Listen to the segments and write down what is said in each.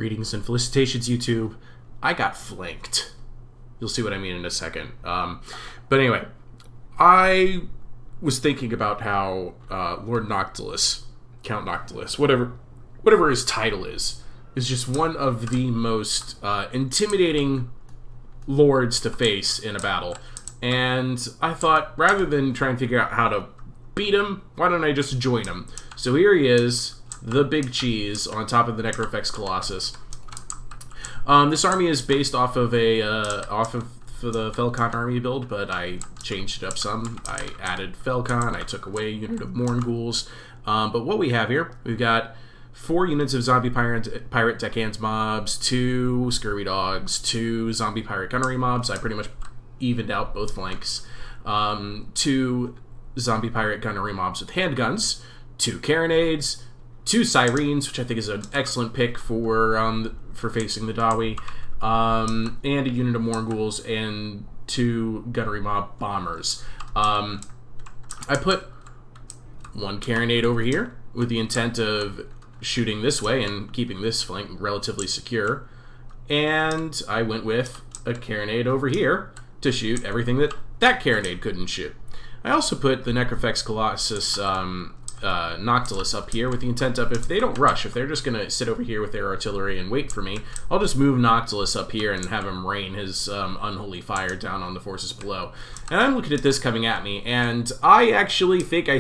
Greetings and felicitations, YouTube. I got flanked. You'll see what I mean in a second. But anyway, I was thinking about how Lord Noctilus, Count Noctilus, whatever his title is just one of the most intimidating lords to face in a battle. And I thought, rather than try and figure out how to beat him, why don't I just join him? So here he is, the big cheese on top of the Necrofex Colossus. This army is based off of the Felcon army build, but I changed it up some. I added Felcon, I took away a unit of Mournghouls. But what we have here, we've got 4 units of zombie pirate deckhands mobs, 2 scurvy dogs, 2 zombie pirate gunnery mobs. I pretty much evened out both flanks. 2 zombie pirate gunnery mobs with handguns, 2 carronades, 2 sirens, which I think is an excellent pick for facing the Dawi, and a unit of Mournghouls and 2 gunnery mob bombers. I put 1 carronade over here with the intent of shooting this way and keeping this flank relatively secure, and I went with a carronade over here to shoot everything that carronade couldn't shoot. I also put the Necrofex Colossus Noctilus up here with the intent of, if they don't rush, if they're just going to sit over here with their artillery and wait for me, I'll just move Noctilus up here and have him rain his unholy fire down on the forces below. And I'm looking at this coming at me, and I actually think I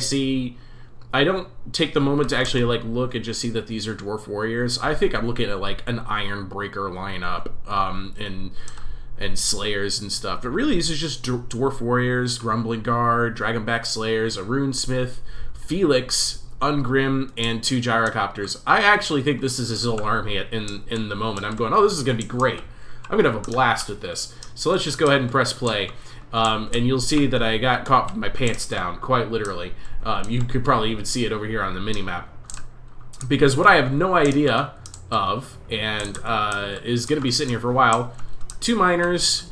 don't take the moment to actually look and just see that these are dwarf warriors. I think I'm looking at an Iron Breaker lineup and Slayers and stuff. But really, these are just dwarf warriors, Grumbling Guard, Dragonback Slayers, a Runesmith, Felix, Ungrim, and 2 gyrocopters. I actually think this is his whole army in the moment. I'm going, oh, this is going to be great. I'm going to have a blast with this. So let's just go ahead and press play. And you'll see that I got caught with my pants down, quite literally. You could probably even see it over here on the minimap. Because what I have no idea of, and is going to be sitting here for a while, 2 miners,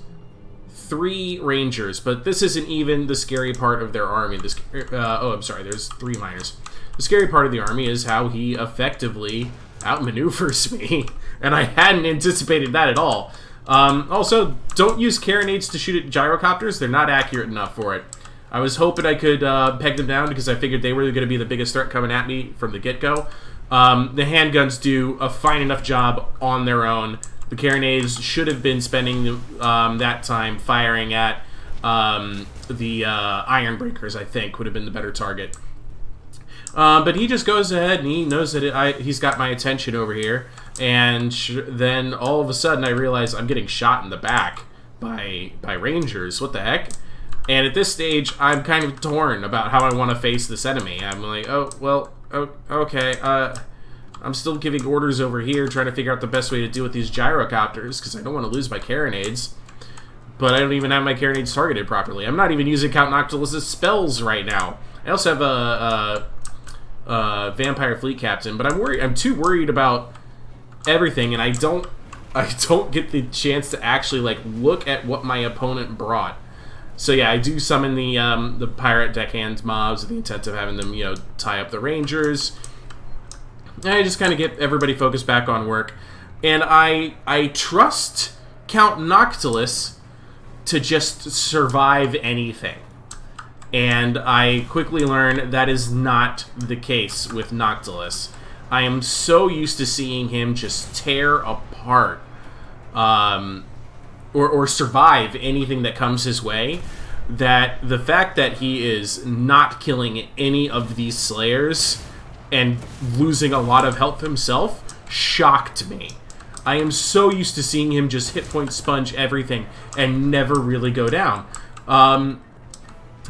3 rangers, but this isn't even the scary part of their army. There's 3 miners. The scary part of the army is how he effectively outmaneuvers me, and I hadn't anticipated that at all. Also, don't use carronades to shoot at gyrocopters. They're not accurate enough for it. I was hoping I could peg them down because I figured they were going to be the biggest threat coming at me from the get-go. The handguns do a fine enough job on their own. The carronades should have been spending that time firing at the Iron Breakers, I think, would have been the better target. But he just goes ahead and he knows that he's got my attention over here. And then all of a sudden I realize I'm getting shot in the back by Rangers. What the heck? And at this stage, I'm kind of torn about how I want to face this enemy. I'm like, oh, well, okay. I'm still giving orders over here, trying to figure out the best way to deal with these gyrocopters, because I don't want to lose my carronades. But I don't even have my carronades targeted properly. I'm not even using Count Noctilus's spells right now. I also have a Vampire Fleet Captain, but I'm too worried about everything, and I don't get the chance to actually look at what my opponent brought. So yeah, I do summon the pirate deckhand mobs with the intent of having them, tie up the rangers. And I just kind of get everybody focused back on work. And I trust Count Noctilus to just survive anything. And I quickly learn that is not the case with Noctilus. I am so used to seeing him just tear apart or survive anything that comes his way, that the fact that he is not killing any of these Slayers and losing a lot of health himself shocked me. I am so used to seeing him just hit point sponge everything and never really go down.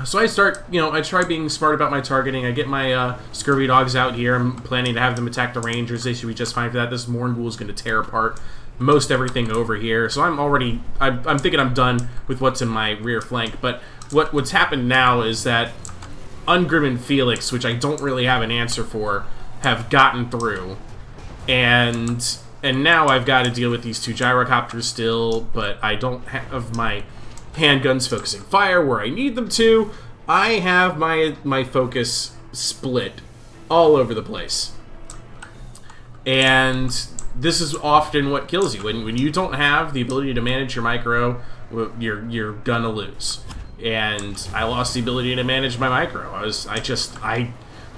So I start, I try being smart about my targeting. I get my scurvy dogs out here. I'm planning to have them attack the rangers. They should be just fine for that. This Mournghoul is going to tear apart most everything over here. So I'm thinking I'm done with what's in my rear flank. But what's happened now is that Ungrim and Felix, which I don't really have an answer for, have gotten through. And now I've got to deal with these 2 gyrocopters still, but I don't have my handguns focusing fire where I need them to. I have my focus split all over the place. And this is often what kills you. When you don't have the ability to manage your micro, you're gonna lose. And I lost the ability to manage my micro.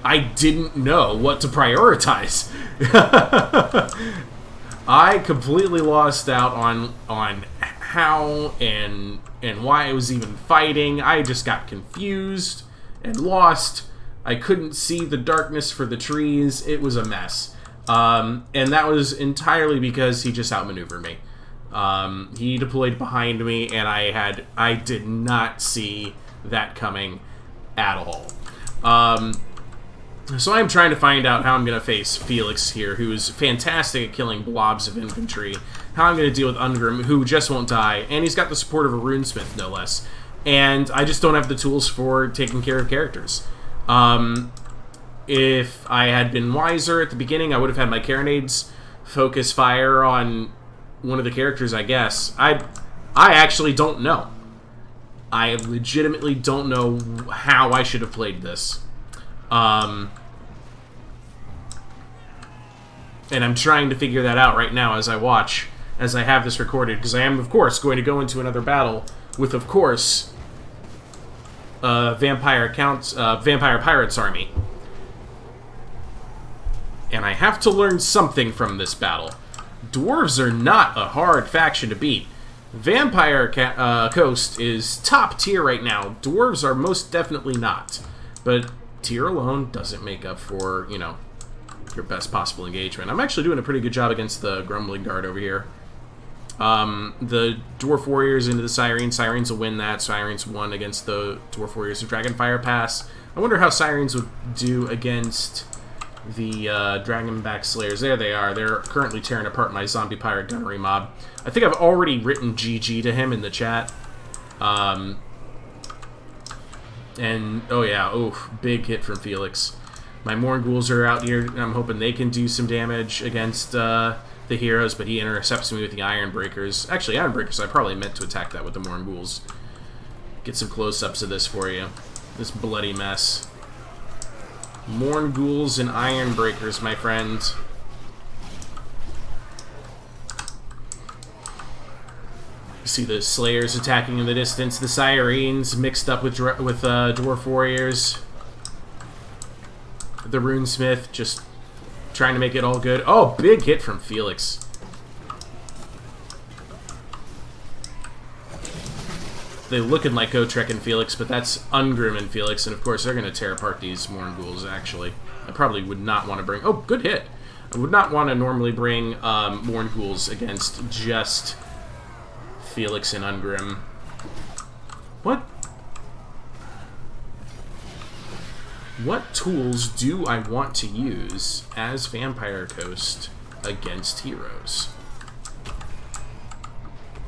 I didn't know what to prioritize. I completely lost out on how and why I was even fighting. I just got confused and lost. I couldn't see the darkness for the trees. It was a mess. And that was entirely because he just outmaneuvered me. He deployed behind me, and I did not see that coming at all. So I'm trying to find out how I'm going to face Felix here, who is fantastic at killing blobs of infantry. How I'm going to deal with Ungrim, who just won't die, and he's got the support of a runesmith, no less. And I just don't have the tools for taking care of characters. If I had been wiser at the beginning, I would have had my carronades focus fire on one of the characters, I guess. I actually don't know. I legitimately don't know how I should have played this. And I'm trying to figure that out right now as I watch, as I have this recorded, because I am, of course, going to go into another battle with, of course, Vampire Pirates army. And I have to learn something from this battle. Dwarves are not a hard faction to beat. Vampire Coast is top tier right now. Dwarves are most definitely not. But tier alone doesn't make up for, you know, your best possible engagement. I'm actually doing a pretty good job against the Grumbling Guard over here. The Dwarf Warriors into the Sirens. Sirens will win that. Sirens won against the Dwarf Warriors of Dragonfire Pass. I wonder how Sirens would do against the Dragonback Slayers. There they are. They're currently tearing apart my Zombie Pirate Gunnery mob. I think I've already written GG to him in the chat. And, oh yeah, oof, big hit from Felix. My Morghouls are out here, and I'm hoping they can do some damage against the heroes, but he intercepts me with the Iron Breakers. Actually, Iron Breakers, I probably meant to attack that with the Morghouls. Get some close-ups of this for you. This bloody mess. Morghouls and Iron Breakers, my friend. You see the Slayers attacking in the distance. The Sirens mixed up with Dwarf Warriors. The Runesmith just trying to make it all good. Oh, big hit from Felix. They're looking like Gotrek and Felix, but that's Ungrim and Felix, and of course they're going to tear apart these Morghouls, actually. I probably would not want to bring... Oh, good hit! I would not want to normally bring Morghouls against just Felix and Ungrim. What tools do I want to use as Vampire Coast against heroes?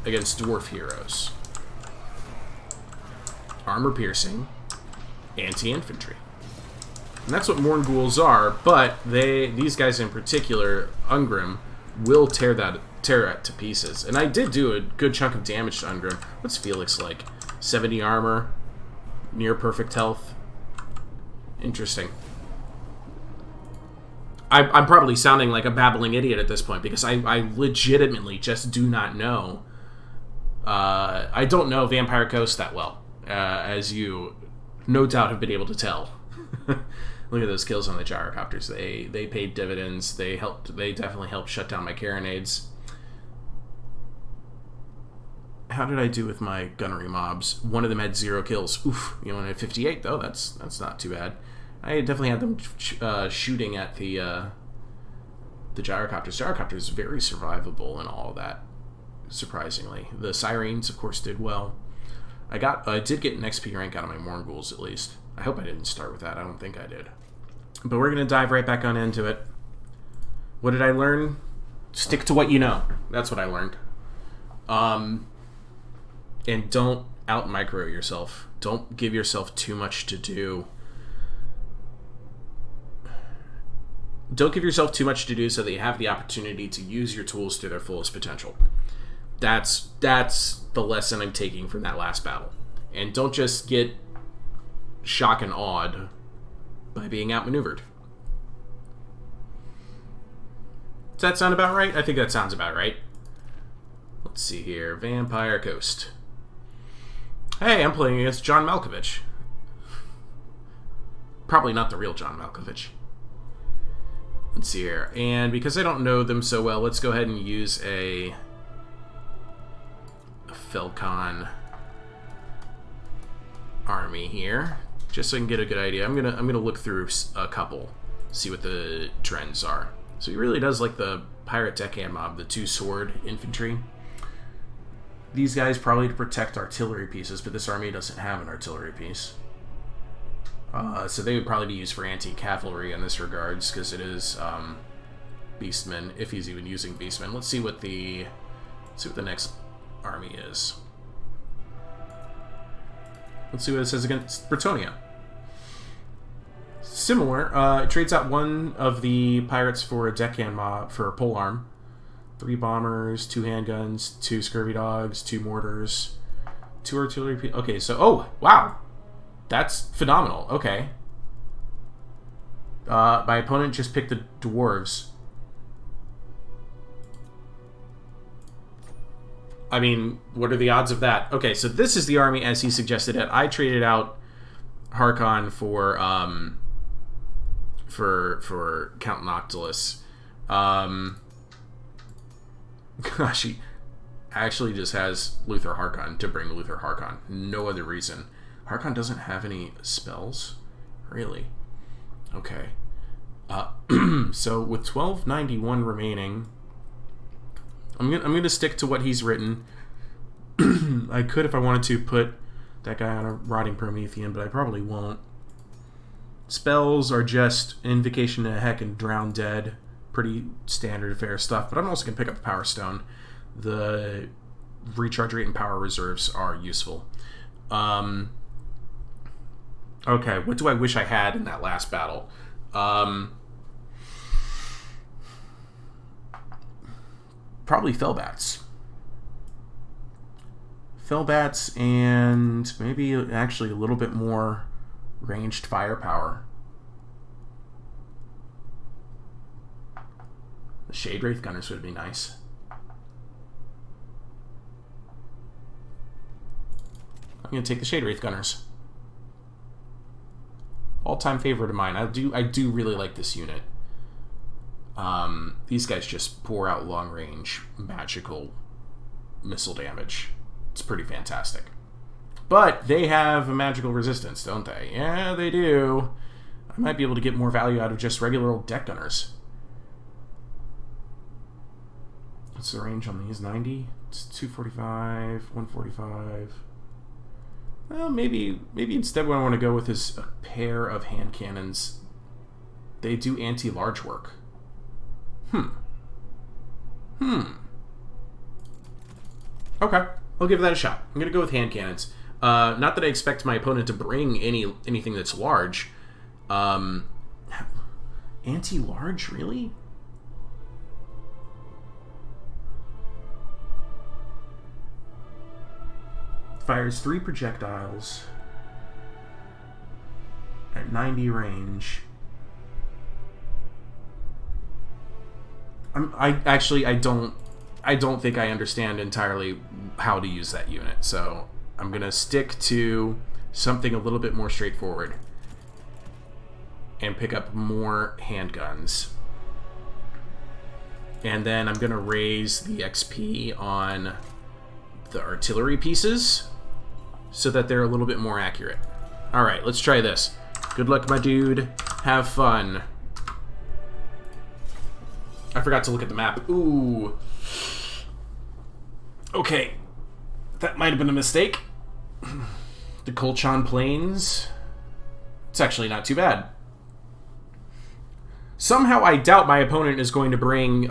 Against dwarf heroes. Armor piercing, anti-infantry. And that's what Morghouls are, but these guys in particular, Ungrim, will tear it to pieces. And I did do a good chunk of damage to Ungrim. What's Felix like? 70 armor, near perfect health. Interesting. I'm probably sounding like a babbling idiot at this point because I legitimately just do not know. I don't know Vampire Coast that well, as you no doubt have been able to tell. Look at those kills on the gyrocopters. They paid dividends. They definitely helped shut down my carronades. How did I do with my gunnery mobs? One of them had 0 kills. Oof, you only had 58 though. That's not too bad. I definitely had them shooting at the gyrocopters. Gyrocopters very survivable and all of that. Surprisingly, the Sirens of course did well. I did get an XP rank out of my Morghouls at least. I hope I didn't start with that. I don't think I did. But we're gonna dive right back on into it. What did I learn? Stick to what you know. That's what I learned. And don't out-micro yourself. Don't give yourself too much to do. Don't give yourself too much to do so that you have the opportunity to use your tools to their fullest potential. That's the lesson I'm taking from that last battle. And don't just get shock and awed by being outmaneuvered. that sound about right? I think that sounds about right. Let's see here. Vampire Coast. Hey, I'm playing against John Malkovich. Probably not the real John Malkovich. Let's see here. And because I don't know them so well, let's go ahead and use a Felcon army here, just so I can get a good idea. I'm gonna look through a couple, see what the trends are. So he really does like the pirate deckhand mob, the 2-sword infantry. These guys probably to protect artillery pieces, but this army doesn't have an artillery piece. So they would probably be used for anti-cavalry in this regards, because it is Beastmen, if he's even using Beastmen. Let's see what the next army is. Let's see what it says against Bretonia. Similar, it trades out one of the pirates for a deckhand mob for a polearm. 3 bombers, 2 handguns, 2 scurvy dogs, 2 mortars, 2 artillery. Okay, so oh wow, that's phenomenal. Okay, my opponent just picked the dwarves. I mean, what are the odds of that? Okay, so this is the army as he suggested it. I traded out Harkon for Count Noctilus. Gosh, he actually just has Luther Harkon to bring Luther Harkon. No other reason. Harkon doesn't have any spells? Really? Okay. So with 1291 remaining, I'm gonna stick to what he's written. I could, if I wanted to, put that guy on a Rotting Promethean, but I probably won't. Spells are just Invocation to Heck and Drown Dead. Pretty standard affair stuff, but I'm also going to pick up Power Stone. The recharge rate and power reserves are useful. Okay, what do I wish I had in that last battle? Probably Fellbats. Fellbats and maybe actually a little bit more ranged firepower. The Shade Wraith Gunners would be nice. I'm going to take the Shade Wraith Gunners. All-time favorite of mine. I do really like this unit. These guys just pour out long-range magical missile damage. It's pretty fantastic. But they have a magical resistance, don't they? Yeah, they do. I might be able to get more value out of just regular old deck gunners. What's the range on these? 90? It's 245, 145. Well, maybe instead what I want to go with is a pair of hand cannons. They do anti-large work. Okay, I'll give that a shot. I'm going to go with hand cannons. Not that I expect my opponent to bring anything that's large. Anti-large, really? Fires 3 projectiles at 90 range. I don't think I understand entirely how to use that unit, so I'm gonna stick to something a little bit more straightforward and pick up more handguns. And then I'm gonna raise the XP on the artillery pieces so that they're a little bit more accurate. Alright, let's try this. Good luck, my dude. Have fun. I forgot to look at the map. Ooh. Okay. That might have been a mistake. The Kolchan Plains. It's actually not too bad. Somehow I doubt my opponent is going to bring,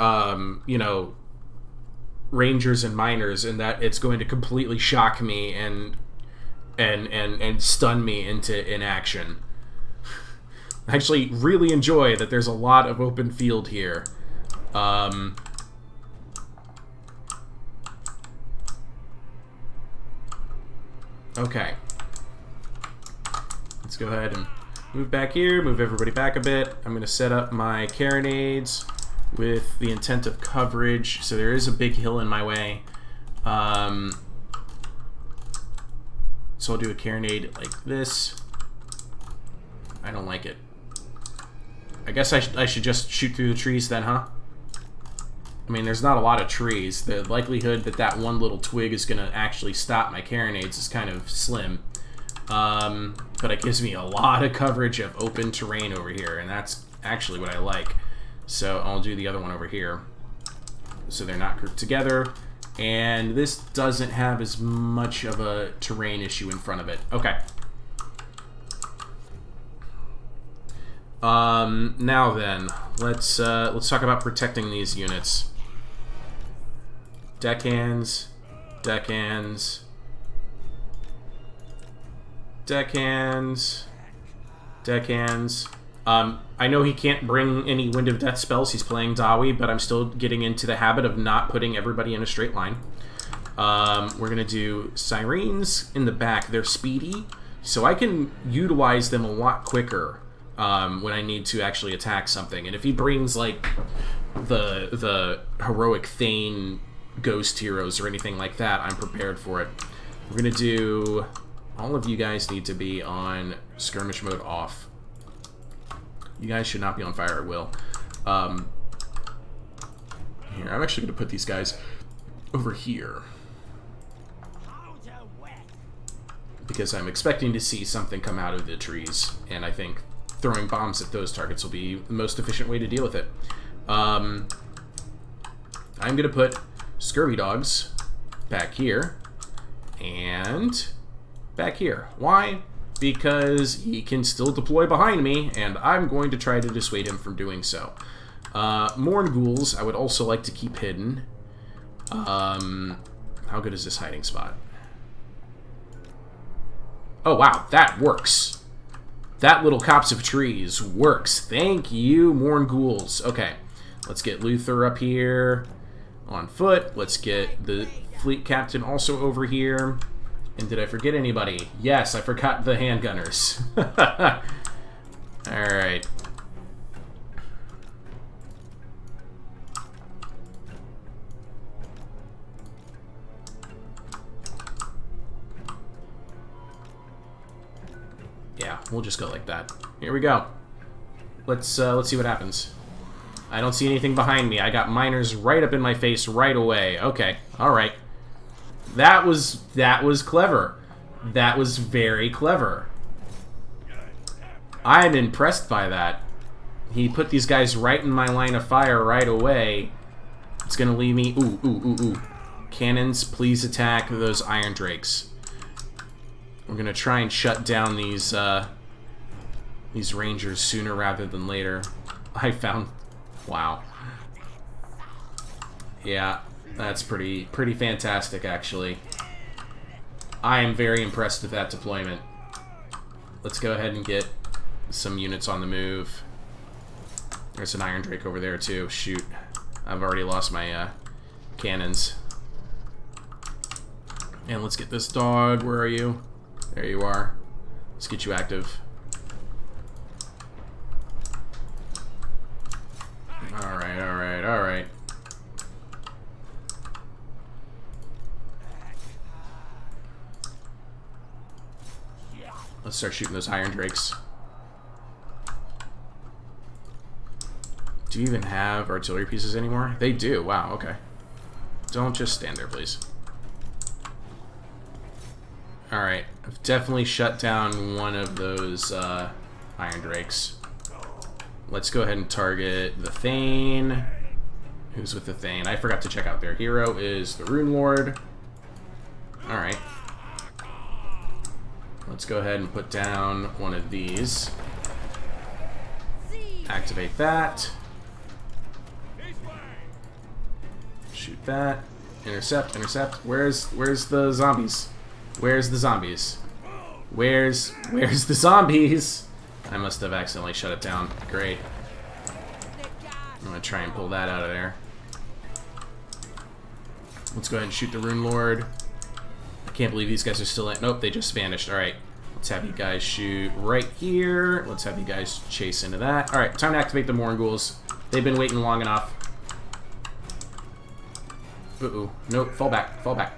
you know, Rangers and Miners, and that it's going to completely shock me and stun me into inaction. I actually really enjoy that there's a lot of open field here. Okay. Let's go ahead and move back here, move everybody back a bit. I'm going to set up my carronades with the intent of coverage. So there is a big hill in my way. So I'll do a carronade like this. I don't like it. I guess I should just shoot through the trees then, huh? I mean, there's not a lot of trees. The likelihood that that one little twig is going to actually stop my carronades is kind of slim. But it gives me a lot of coverage of open terrain over here, and that's actually what I like. So I'll do the other one over here. So they're not grouped together. And this doesn't have as much of a terrain issue in front of it. Okay. Now then, let's talk about protecting these units. Deckhands, deckhands, deckhands, deckhands. I know he can't bring any Wind of Death spells. He's playing Dawi, but I'm still getting into the habit of not putting everybody in a straight line. We're going to do Sirens in the back. They're speedy, so I can utilize them a lot quicker when I need to actually attack something. And if he brings, like, the heroic Thane ghost heroes or anything like that, I'm prepared for it. We're going to do... All of you guys need to be on skirmish mode off. You guys should not be on fire at will. Here, I'm actually going to put these guys over here. Because I'm expecting to see something come out of the trees. And I think throwing bombs at those targets will be the most efficient way to deal with it. I'm going to put Scurvy Dogs back here. And back here. Why? Because he can still deploy behind me, and I'm going to try to dissuade him from doing so. Morn Ghouls, I would also like to keep hidden. How good is this hiding spot? Oh, wow, that works. That little copse of trees works. Thank you, Morn Ghouls. Okay, let's get Luther up here on foot. Let's get the fleet captain also over here. And did I forget anybody? Yes, I forgot the handgunners. Alright. Yeah, we'll just go like that. Here we go. Let's see what happens. I don't see anything behind me. I got miners right up in my face right away. Okay, alright. That was clever. That was very clever. I'm impressed by that. He put these guys right in my line of fire right away. It's gonna leave me... Ooh, ooh, ooh, ooh. Cannons, please attack those Iron Drakes. We're gonna try and shut down these Rangers sooner rather than later. I found... Wow. Yeah. That's pretty fantastic, actually. I am very impressed with that deployment. Let's go ahead and get some units on the move. There's an Iron Drake over there, too. Shoot. I've already lost my cannons. And let's get this dog. Where are you? There you are. Let's get you active. Alright, alright, alright. Let's start shooting those Iron Drakes. Do you even have artillery pieces anymore? They do. Wow, okay. Don't just stand there, please. Alright. I've definitely shut down one of those Iron Drakes. Let's go ahead and target the Thane. Who's with the Thane? I forgot to check out their hero is the Rune Lord. Alright. Let's go ahead and put down one of these. Activate that. Shoot that. Intercept, intercept. Where's the zombies? Where's the zombies? Where's the zombies? I must have accidentally shut it down. Great. I'm gonna try and pull that out of there. Let's go ahead and shoot the Rune Lord. I can't believe these guys are still in. Nope, they just vanished. Alright. Let's have you guys shoot right here. Let's have you guys chase into that. Alright, time to activate the Morn Ghouls. They've been waiting long enough. Uh-oh. Nope, fall back, fall back.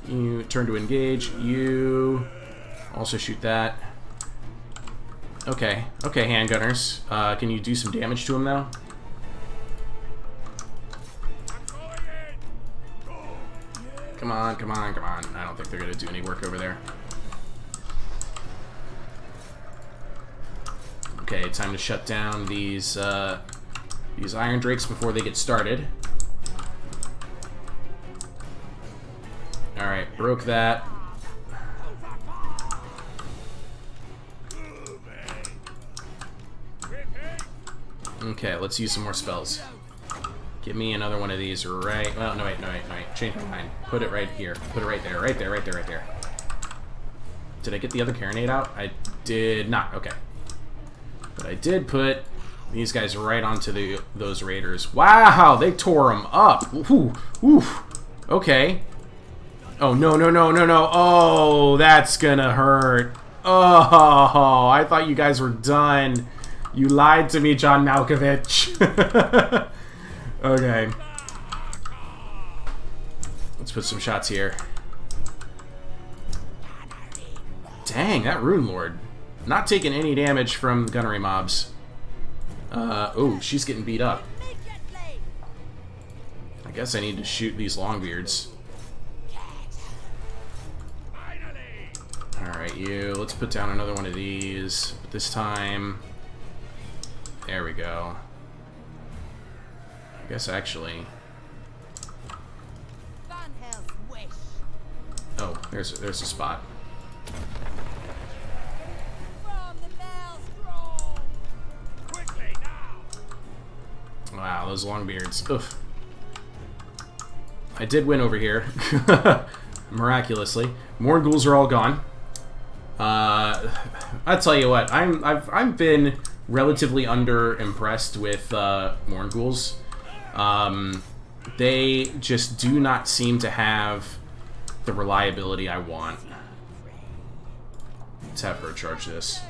You turn to engage. You also shoot that. Okay, okay, handgunners. Can you do some damage to him, though? Come on, come on, come on. I don't think they're gonna do any work over there. Okay, time to shut down these Iron Drakes before they get started. Alright, broke that. Okay, let's use some more spells. Give me another one of these right... Well, no, wait, no, wait, no, wait. Change my mind. Put it right here. Put it right there, right there, right there, right there. Did I get the other Carronade out? I did not. Okay. But I did put these guys right onto those Raiders. Wow, they tore them up. Ooh, ooh. Okay. Oh, no, no, no, no, no. Oh, that's gonna hurt. Oh, I thought you guys were done. You lied to me, John Malkovich. Okay. Let's put some shots here. Dang, that Rune Lord. Not taking any damage from gunnery mobs. Oh, she's getting beat up. I guess I need to shoot these Longbeards. Alright, you. Let's put down another one of these. But this time... There we go. I guess actually... Oh, there's a spot. Wow, those Longbeards. Oof. I did win over here. Miraculously. Morghouls are all gone. I'll tell you what, I've been relatively underimpressed with Morghouls. They just do not seem to have the reliability I want. Let's have her charge this.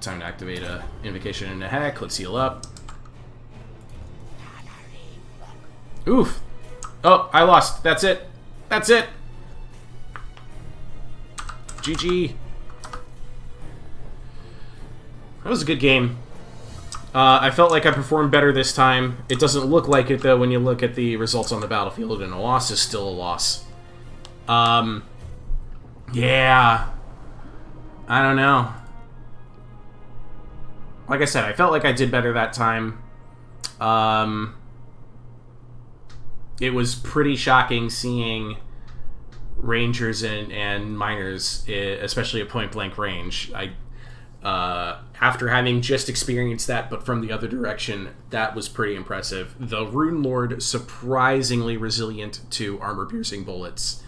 Time to activate a Invocation into Heck. Let's heal up. Oof! Oh, I lost. That's it. That's it. GG. That was a good game. I felt like I performed better this time. It doesn't look like it, though, when you look at the results on the battlefield, and a loss is still a loss. Yeah. I don't know. Like I said, I felt like I did better that time. It was pretty shocking seeing Rangers and Miners, especially at point-blank range. After having just experienced that, but from the other direction, that was pretty impressive. The Rune Lord, surprisingly resilient to armor-piercing bullets.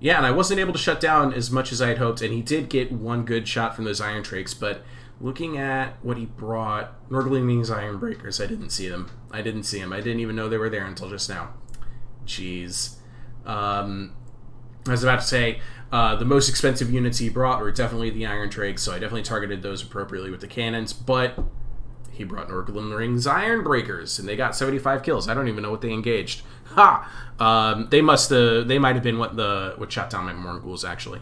Yeah, and I wasn't able to shut down as much as I had hoped, and he did get one good shot from those Iron Drakes, but looking at what he brought, Nordling's Iron Breakers, I didn't see them. I didn't see them. I didn't even know they were there until just now. Jeez. I was about to say, the most expensive units he brought were definitely the Iron Drakes, so I definitely targeted those appropriately with the cannons, but he brought Nordling's Iron Breakers, and they got 75 kills. I don't even know what they engaged. Ha! They might have been what shot down my Morghouls, actually.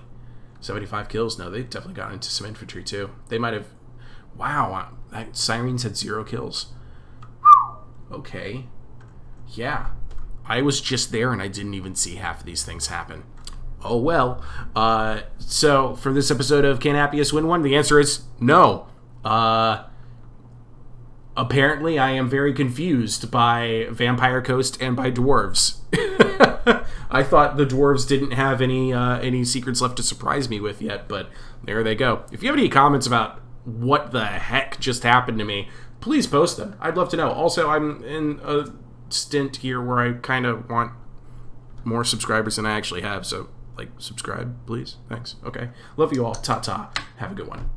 75 kills? No, they definitely got into some infantry, too. They might have... Wow, Sirens had 0 kills. Okay. Yeah. I was just there, and I didn't even see half of these things happen. Oh, well. So, for this episode of Can Appius Win One? The answer is no. Apparently, I am very confused by Vampire Coast and by dwarves. I thought the dwarves didn't have any secrets left to surprise me with yet, but there they go. If you have any comments about what the heck just happened to me, please post them. I'd love to know. Also, I'm in a stint here where I kind of want more subscribers than I actually have, so, like, subscribe, please. Thanks. Okay. Love you all. Ta-ta. Have a good one.